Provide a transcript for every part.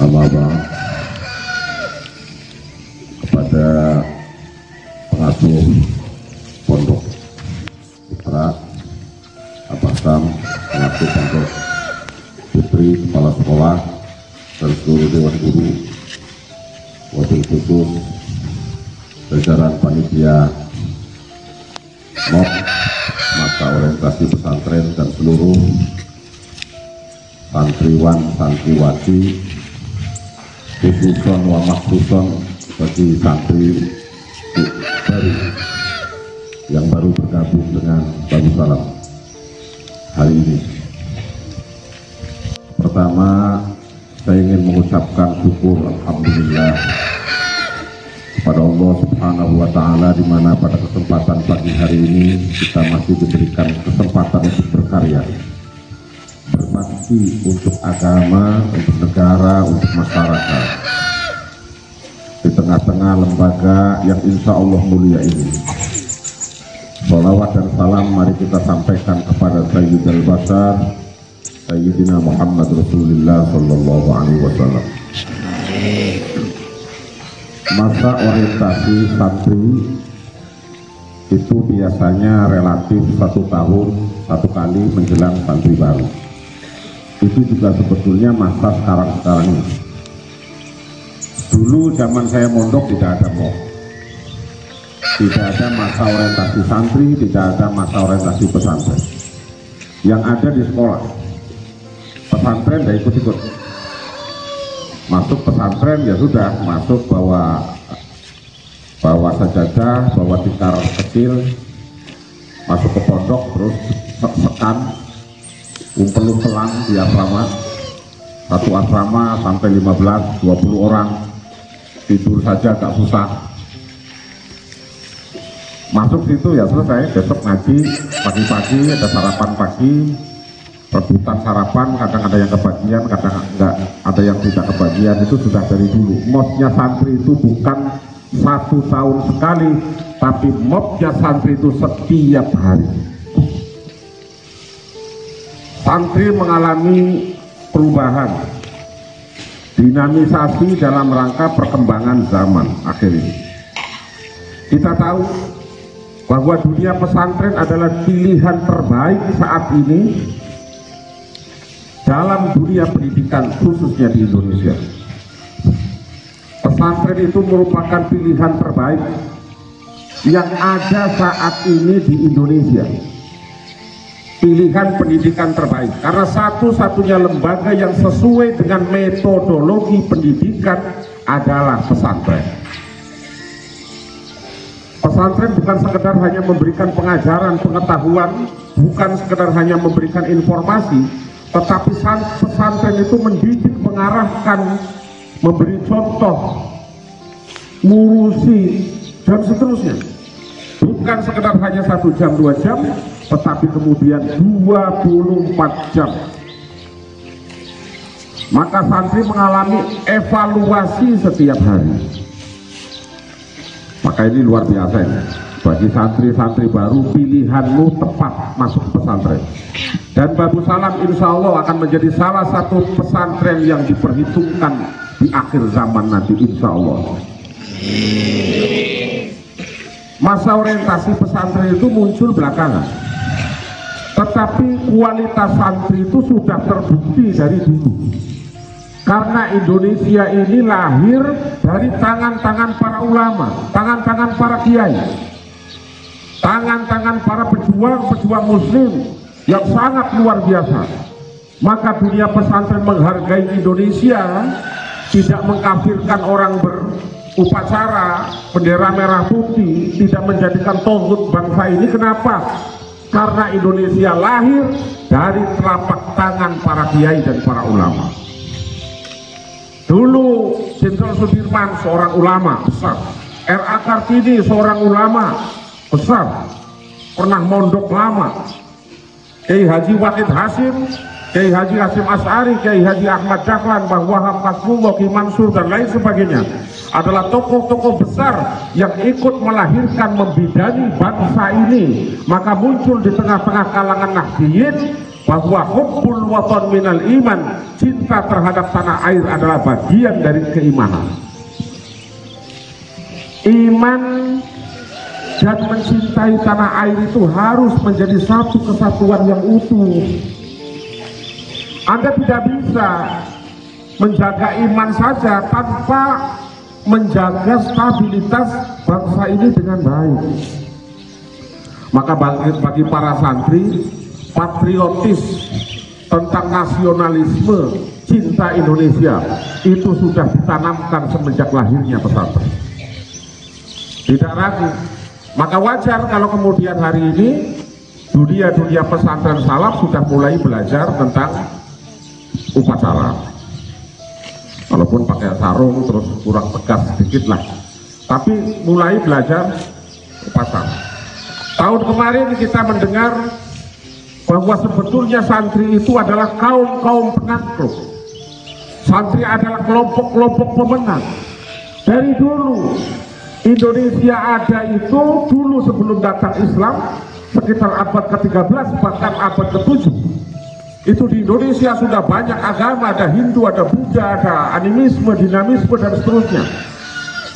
Amaba kepada pengasuh pondok putra, atasan pengasuh pondok putri, kepala sekolah dan seluruh dewan guru, wabil khusus jajaran panitia MOP masa orientasi pesantren dan seluruh santriwan santriwati, khususon wa maksuson bagi santri baru yang baru bergabung dengan Babu Salam hari ini. Pertama, saya ingin mengucapkan syukur alhamdulillah kepada Allah Subhanahu wa Ta'ala, di mana pada kesempatan pagi hari ini kita masih diberikan kesempatan untuk berkarya, berbakti untuk agama, untuk negara, untuk masyarakat di tengah-tengah lembaga yang insya Allah mulia ini. Sholawat dan salam mari kita sampaikan kepada Sayyidul Bashar Sayyidina Muhammad Rasulullah Sallallahu Alaihi Wasallam. Masa orientasi santri itu biasanya relatif 1 tahun 1 kali menjelang santri baru. Itu juga sebetulnya masa sekarang ini. Dulu zaman saya mondok tidak ada MOP, tidak ada masa orientasi santri, tidak ada masa orientasi pesantren. Yang ada di sekolah, pesantren tidak ikut-ikut. Masuk pesantren ya sudah, masuk bawa sajadah, bawa tikar kecil, masuk ke pondok terus sekan, umpel-umpelan di asrama. Satu asrama sampai 15-20 orang, tidur saja agak susah. Masuk situ ya selesai, besok ngaji pagi-pagi, ada sarapan pagi, rebutan sarapan, kadang ada yang kebagian, kadang enggak, ada yang tidak kebagian. Itu sudah dari dulu. Mosnya santri itu bukan 1 tahun sekali, tapi mosnya santri itu setiap hari. Santri mengalami perubahan, dinamisasi dalam rangka perkembangan zaman akhir ini. Kita tahu bahwa dunia pesantren adalah pilihan terbaik saat ini dalam dunia pendidikan, khususnya di Indonesia. Pesantren itu merupakan pilihan terbaik yang ada saat ini di Indonesia. Pilihan pendidikan terbaik, karena satu-satunya lembaga yang sesuai dengan metodologi pendidikan adalah pesantren. Pesantren bukan sekedar hanya memberikan pengajaran, pengetahuan, bukan sekedar hanya memberikan informasi, tetapi pesantren itu mendidik, mengarahkan, memberi contoh, ngurusi, dan seterusnya. Bukan sekedar hanya 1 jam, 2 jam, tetapi kemudian 24 jam. Maka santri mengalami evaluasi setiap hari. Maka ini luar biasa ini. Bagi santri-santri baru, pilihanmu tepat masuk pesantren. Dan Babu Salam insya Allah akan menjadi salah satu pesantren yang diperhitungkan di akhir zaman nanti insya Allah. Masa orientasi pesantren itu muncul belakangan, tetapi kualitas santri itu sudah terbukti dari dulu. Karena Indonesia ini lahir dari tangan-tangan para ulama, tangan-tangan para kiai, tangan-tangan para pejuang muslim yang sangat luar biasa. Maka dunia pesantren menghargai Indonesia, tidak mengkafirkan orang berupacara bendera merah putih, tidak menjadikan togut bangsa ini. Kenapa? Karena Indonesia lahir dari telapak tangan para kiai dan para ulama. Dulu Jenderal Sudirman seorang ulama besar, R.A. Kartini seorang ulama besar, pernah mondok lama, Kiai Haji Wahid Hasim, Kiai Haji Hasim As'ari, Kiai Haji Ahmad Dahlan, Mbah Wahab Kasbullah, Ki Mansur dan lain sebagainya, adalah tokoh-tokoh besar yang ikut melahirkan, membidani bangsa ini. Maka muncul di tengah-tengah kalangan Nahdliyin bahwa hubbul watan minal iman, cinta terhadap tanah air adalah bagian dari keimanan. Iman dan mencintai tanah air itu harus menjadi satu kesatuan yang utuh. Anda tidak bisa menjaga iman saja tanpa menjaga stabilitas bangsa ini dengan baik. Maka bagi para santri, patriotis tentang nasionalisme, cinta Indonesia itu sudah ditanamkan semenjak lahirnya pesantren. Tidak ragu. Maka wajar kalau kemudian hari ini dunia pesantren salaf sudah mulai belajar tentang upacara. Walaupun pakai sarung terus kurang tegas sedikit lah, tapi mulai belajar upacara. Tahun kemarin kita mendengar bahwa sebetulnya santri itu adalah kaum penakluk. Santri adalah kelompok-kelompok pemenang. Dari dulu Indonesia ada itu dulu sebelum datang Islam, sekitar abad ke-13 bahkan abad ke-7. Itu di Indonesia sudah banyak agama, ada Hindu, ada Buddha, ada animisme, dinamisme dan seterusnya.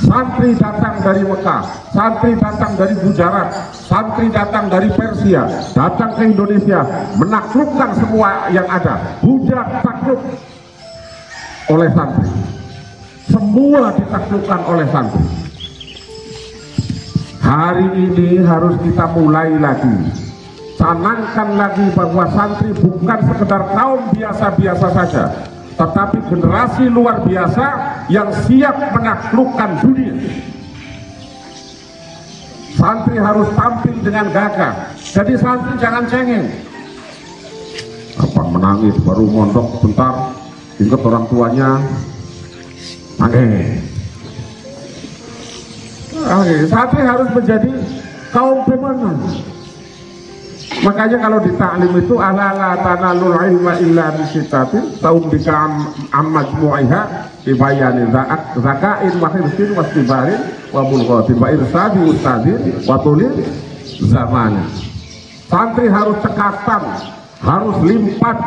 Santri datang dari Mekah, santri datang dari Gujarat, santri datang dari Persia, datang ke Indonesia, menaklukkan semua yang ada. Buddha takluk oleh santri, semua ditaklukkan oleh santri. Hari ini harus kita mulai lagi, canangkan lagi bahwa santri bukan sekedar kaum biasa-biasa saja, tetapi generasi luar biasa yang siap menaklukkan dunia. Santri harus tampil dengan gagah. Jadi santri jangan cengeng. Apa menangis baru mondok bentar, ingat orang tuanya, nangis. Santri harus menjadi kaum pemenang. Makanya kalau di taklim itu ala tanalul ilma illa bisitatin taum bikam ammajmu'iha bibayani zakain wa hirsin wa istibarin wa bulghatin wa irsadi ustadin wa tulil zaman. Santri harus cekatan, harus limpat,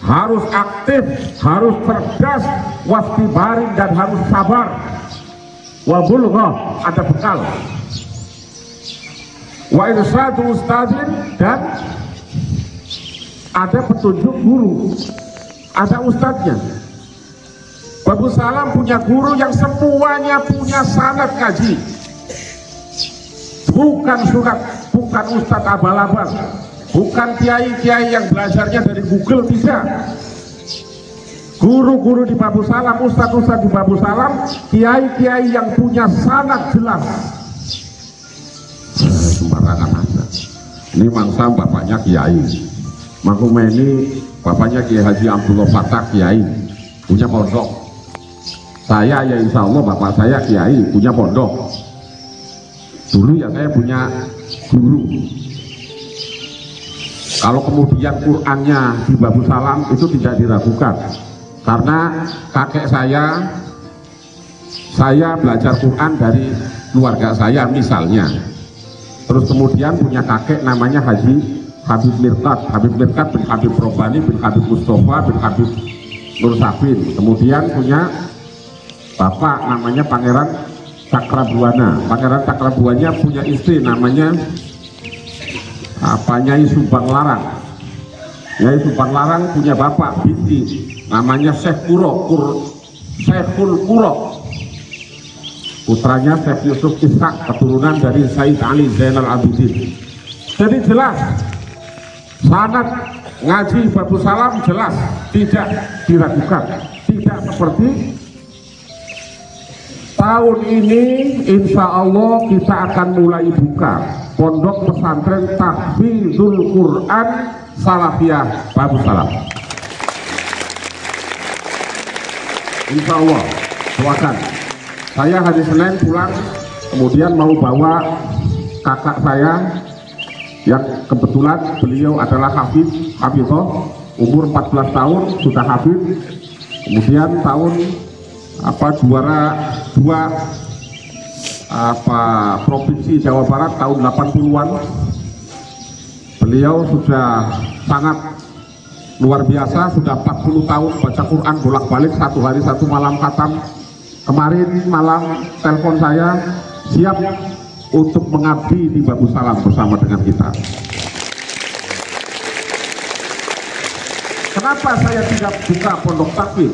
harus aktif, harus cerdas, wastibarin dan harus sabar. Wa bulghah, ada bekal. Wa irsadu ustadzin, dan ada petunjuk guru, ada ustadznya. Babu Salam punya guru yang semuanya punya sanad kaji, bukan surat, bukan ustadz abal-abal, bukan kiai-kiai yang belajarnya dari Google, tidak. Guru-guru di Babu Salam, ustadz-ustadz di Babu Salam, kiai-kiai yang punya sanad jelas. Sembarangan aja. Ini mangsa bapaknya kiai, Mangkumeni bapaknya Kiai Haji Abdullah Fatah kiai, punya pondok. Saya ya insya Allah bapak saya kiai, punya pondok. Dulu ya saya punya guru. Kalau kemudian Qur'annya di Babu Salam itu tidak diragukan, karena kakek saya belajar Quran dari keluarga saya misalnya. Terus kemudian punya kakek namanya Haji Habib Mirkat bin Habib Robani bin Habib Mustafa bin Habib Nur Sabin. Kemudian punya bapak namanya Pangeran Cakrabuana. Pangeran Cakrabuana punya istri namanya Nyai Subang Larang. Nyai Subang Larang punya bapak binti namanya Syekhul Kuro. Putranya Syekh Yusuf Ishak, keturunan dari Said Ali Zainal Abidin. Jadi jelas sanad ngaji Babu Salam jelas, tidak diragukan. Tidak seperti tahun ini insya Allah kita akan mulai buka pondok pesantren Tahfidzul Quran Salafiyah Babu Salam. Insya Allah doakan. Saya hari Senin pulang, kemudian mau bawa kakak saya yang kebetulan beliau adalah Hafidzoh, umur 14 tahun sudah hafid. Kemudian tahun juara 2 provinsi Jawa Barat tahun 80-an. Beliau sudah sangat luar biasa, sudah 40 tahun baca Quran bolak-balik, 1 hari 1 malam khatam. Kemarin malam telepon saya, siap untuk mengabdi di Babu Salam bersama dengan kita. Kenapa saya tidak buka pondok takfir?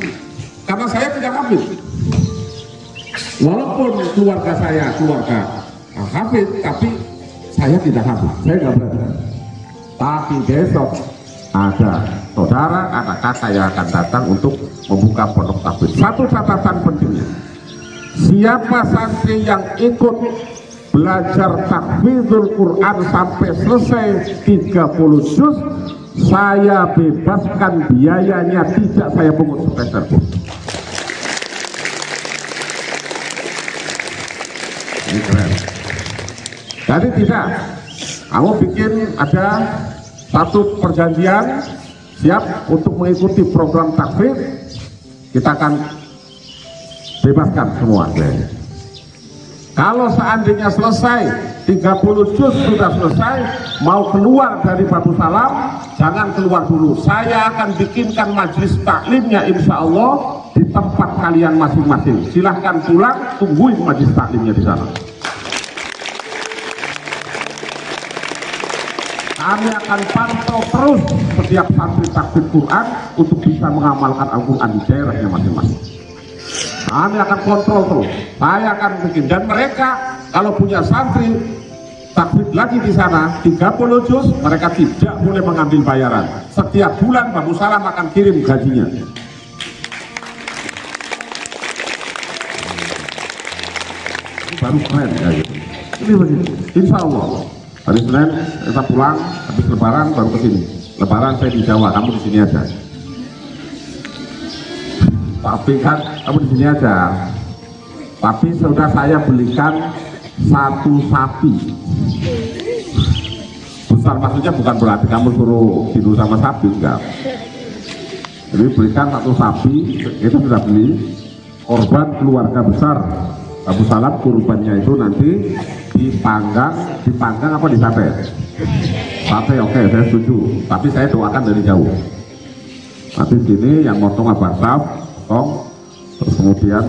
Karena saya tidak hafid. Walaupun keluarga saya keluarga hafid, tapi saya tidak hafid, saya nggak belajar. Tapi besok ada saudara, anak kakak yang akan datang untuk membuka pondok takfir. Satu catatan pentingnya, siapa santri yang ikut belajar tahfidzul Quran sampai selesai 30 juz, saya bebaskan biayanya, tidak saya pungut sepeser pun. Ini keren. Jadi tidak, kamu bikin ada satu perjanjian, siap untuk mengikuti program tahfidz, kita akan bebaskan semua biayanya. Kalau seandainya selesai 30 juz sudah selesai, mau keluar dari Babu Salam, jangan keluar dulu. Saya akan bikinkan majelis taklimnya insya Allah di tempat kalian masing-masing. Silahkan pulang, tungguin majelis taklimnya di sana. Kami akan pantau terus setiap santri tahfidz Quran untuk bisa mengamalkan Al-Quran di daerahnya masing-masing. Kami akan kontrol terus, saya akan bikin, dan mereka kalau punya santri tahfidz lagi di sana 30 juz, mereka tidak boleh mengambil bayaran. Setiap bulan Babu Salam akan kirim gajinya. Ini baru keren ya gitu. Ini begini, insya Allah hari Senin kita pulang, habis Lebaran baru ke sini. Lebaran saya di Jawa, kamu di sini aja. Tapi kan kamu di sini aja. Tapi sudah saya belikan 1 sapi. Besar maksudnya bukan berarti kamu suruh tidur sama sapi, enggak. Jadi belikan 1 sapi, kita sudah beli. Korban keluarga besar Babu Salam, kurbannya itu nanti dipanggang apa di sate? Sate, oke, saya setuju. Tapi saya doakan dari jauh. Nanti sini yang motong abang saf, terus kemudian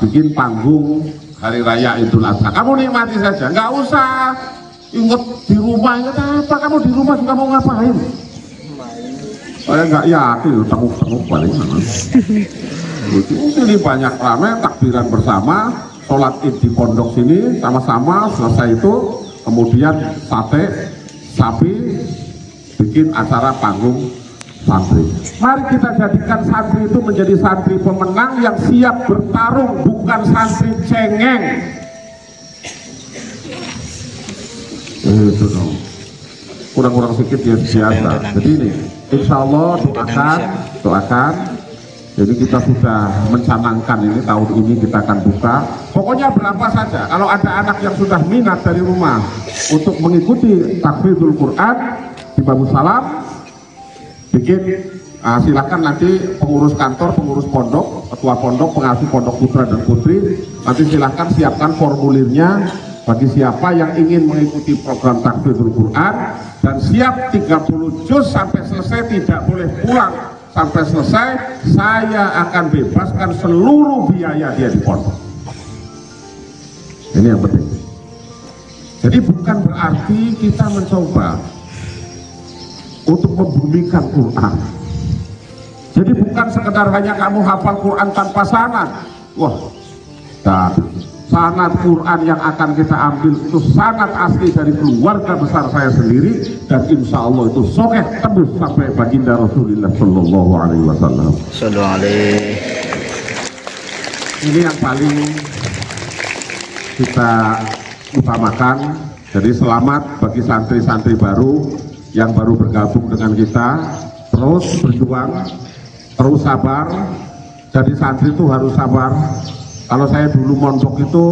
bikin panggung hari raya Idul Adha. Kamu nikmati saja, nggak usah inget di rumah. Inget apa? Kamu di rumah juga mau ngapain? Saya nggak yakin, tenguk-tenguk paling. Ini banyak rame, takbiran bersama, sholat id di pondok sini sama-sama, selesai itu kemudian sate sapi, bikin acara panggung santri. Mari kita jadikan santri itu menjadi santri pemenang yang siap bertarung, bukan santri cengeng. Itu dong. Kurang-kurang sedikit ya biasa. Jadi ini, insya Allah doakan. Jadi kita sudah mencanangkan ini tahun ini kita akan buka. Pokoknya berapa saja. Kalau ada anak yang sudah minat dari rumah untuk mengikuti tahfidzul Quran di Babu Salam, bikin silakan nanti pengurus kantor, pengurus pondok, ketua pondok, pengasuh pondok putra dan putri, nanti silakan siapkan formulirnya bagi siapa yang ingin mengikuti program tahfidzul Quran dan siap 30 juz sampai selesai, tidak boleh pulang sampai selesai. Saya akan bebaskan seluruh biaya dia di pondok. Ini yang penting. Jadi bukan berarti kita mencoba untuk membumikan Quran. Jadi bukan sekedar hanya kamu hafal Quran tanpa sanad. Wah, dan sanad Quran yang akan kita ambil itu sanad asli dari keluarga besar saya sendiri, dan insya Allah itu sokeh tembus sampai baginda Rasulullah Shallallahu Alaihi Wasallam. Ini yang paling kita utamakan. Jadi selamat bagi santri-santri baru yang baru bergabung dengan kita, terus berjuang, terus sabar. Jadi santri itu harus sabar. Kalau saya dulu mondok itu,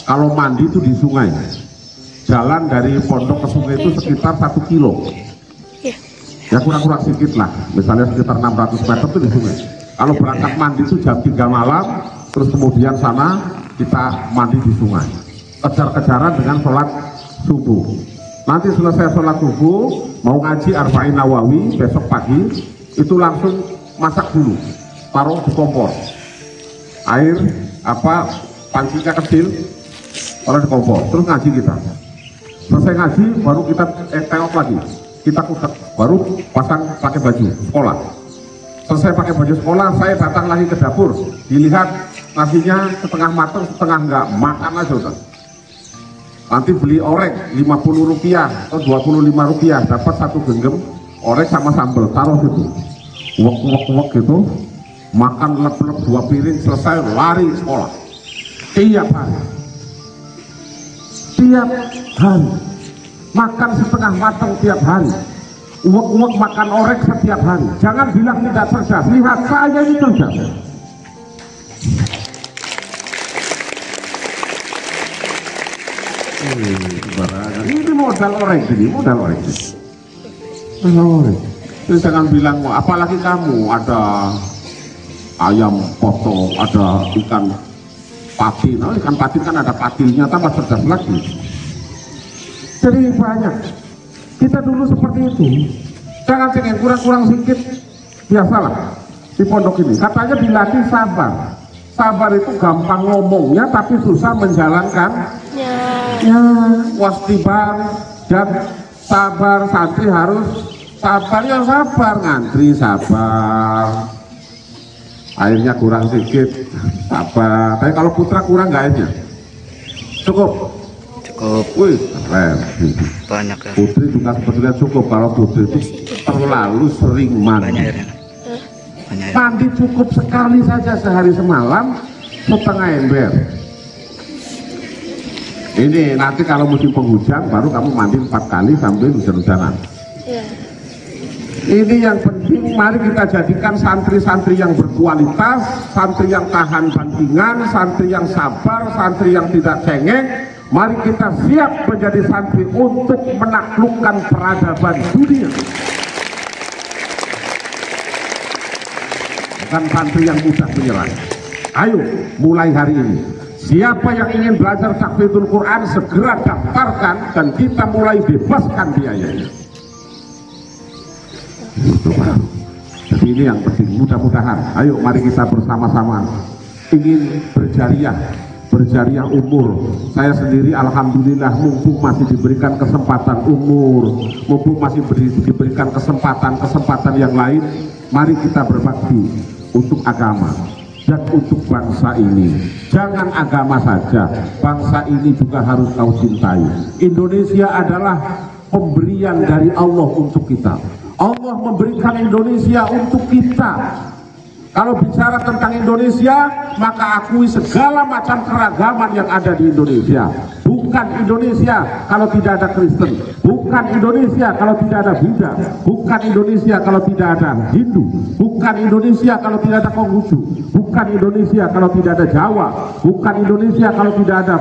kalau mandi itu di sungai, jalan dari pondok ke sungai itu sekitar 1 kilo, ya kurang-kurang sedikit lah, misalnya sekitar 600 meter itu di sungai. Kalau berangkat mandi itu jam 3 malam, terus kemudian sana kita mandi di sungai, kejar-kejaran dengan sholat subuh. Nanti selesai sholat subuh, mau ngaji Arba'in Nawawi besok pagi, itu langsung masak dulu, taruh di kompor. Air pancinya kecil, taruh di kompor, terus ngaji kita. Selesai ngaji, baru kita tengok lagi, kita kutek, baru pasang pakai baju sekolah. Selesai pakai baju sekolah, saya datang lagi ke dapur, dilihat nasinya setengah matang, setengah enggak, makan aja udah. Nanti beli orek 50 rupiah atau 25 rupiah, dapat 1 genggam orek sama sambal, taruh gitu, wok gitu, makan lep-lep 2 piring, selesai lari sekolah. Tiap hari makan setengah matang tiap hari, uwek makan orek setiap hari. Jangan bilang tidak cerdas, lihat saya ini cerdas. Ini modal orek, modal orek. Terus jangan bilang, apalagi kamu ada ayam potong, ada ikan patin. Nah, ikan patin kan ada patilnya, tambah cerdas lagi. Jadi banyak. Kita dulu seperti itu. Jangan cengeng, kurang-kurang sedikit. Biasalah di pondok ini. Katanya dilatih sabar. Sabar itu gampang ngomongnya, tapi susah menjalankan. Ya, wastibar dan sabar. Santri harus sabar, ya sabar, ngantri sabar. Airnya kurang sedikit, sabar. Tapi kalau putra kurang nggak airnya? Cukup. Wih, keren. Banyak ya. Putri juga sebetulnya cukup. Kalau putri itu terlalu sering mandi. Mandi cukup sekali saja sehari semalam, setengah ember. Ini nanti kalau musim penghujan baru kamu mandi 4 kali sambil hujan-hujanan. Ini yang penting, mari kita jadikan santri-santri yang berkualitas, santri yang tahan bantingan, santri yang sabar, santri yang tidak cengeng. Mari kita siap menjadi santri untuk menaklukkan peradaban dunia. Bukan santri yang mudah menyerah. Ayo, mulai hari ini. Siapa yang ingin belajar tahfidzul Quran, segera daftarkan dan kita mulai bebaskan biayanya. Itu baru. Jadi ini yang penting, mudah-mudahan. Ayo mari kita bersama-sama ingin berjariah umur. Saya sendiri alhamdulillah mumpung masih diberikan kesempatan umur, mumpung masih diberikan kesempatan yang lain, mari kita berbakti untuk agama dan untuk bangsa ini. Jangan agama saja, bangsa ini juga harus kau cintai. Indonesia adalah pemberian dari Allah untuk kita. Allah memberikan Indonesia untuk kita. Kalau bicara tentang Indonesia, maka akui segala macam keragaman yang ada di Indonesia. Bukan Indonesia kalau tidak ada Kristen, bukan Indonesia kalau tidak ada Buddha, bukan Indonesia kalau tidak ada Hindu, bukan Indonesia kalau tidak ada Konghucu, bukan Indonesia kalau tidak ada Jawa, bukan Indonesia kalau tidak ada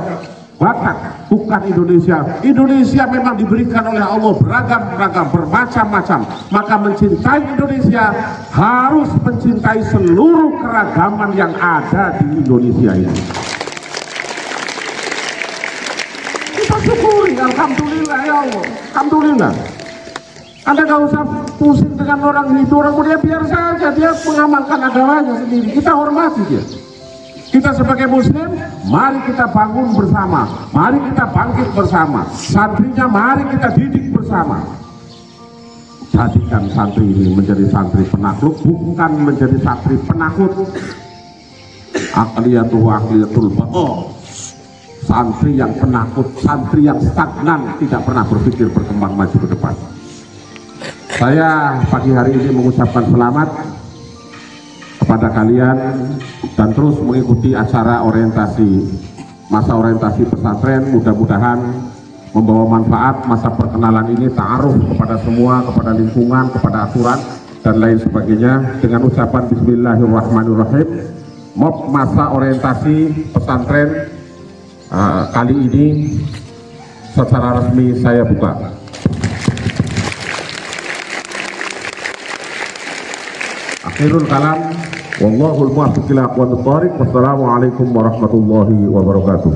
Batak, bukan Indonesia. Indonesia memang diberikan oleh Allah beragam-ragam, bermacam-macam. Maka mencintai Indonesia harus mencintai seluruh keragaman yang ada di Indonesia ini. Kita syukuri, alhamdulillah ya Allah, alhamdulillah. Anda gak usah pusing dengan orang Hindu, orang Buddha, biar saja dia mengamalkan agamanya sendiri. Kita hormati dia. Kita sebagai muslim, mari kita bangun bersama, mari kita bangkit bersama. Santrinya mari kita didik bersama. Jadikan santri ini menjadi santri penakluk, bukan menjadi santri penakut. Akliyatul baqo. Santri yang penakut, santri yang stagnan, tidak pernah berpikir berkembang maju ke depan. Saya pagi hari ini mengucapkan selamat kepada kalian dan terus mengikuti acara orientasi, masa orientasi pesantren. Mudah-mudahan membawa manfaat. Masa perkenalan ini ta'aruf kepada semua, kepada lingkungan, kepada aturan dan lain sebagainya. Dengan ucapan bismillahirrahmanirrahim, masa orientasi pesantren kali ini secara resmi saya buka. Akhirul kalam, wallahul muwaffiq ila aqwamit thoriq. Wassalamualaikum warahmatullahi wabarakatuh.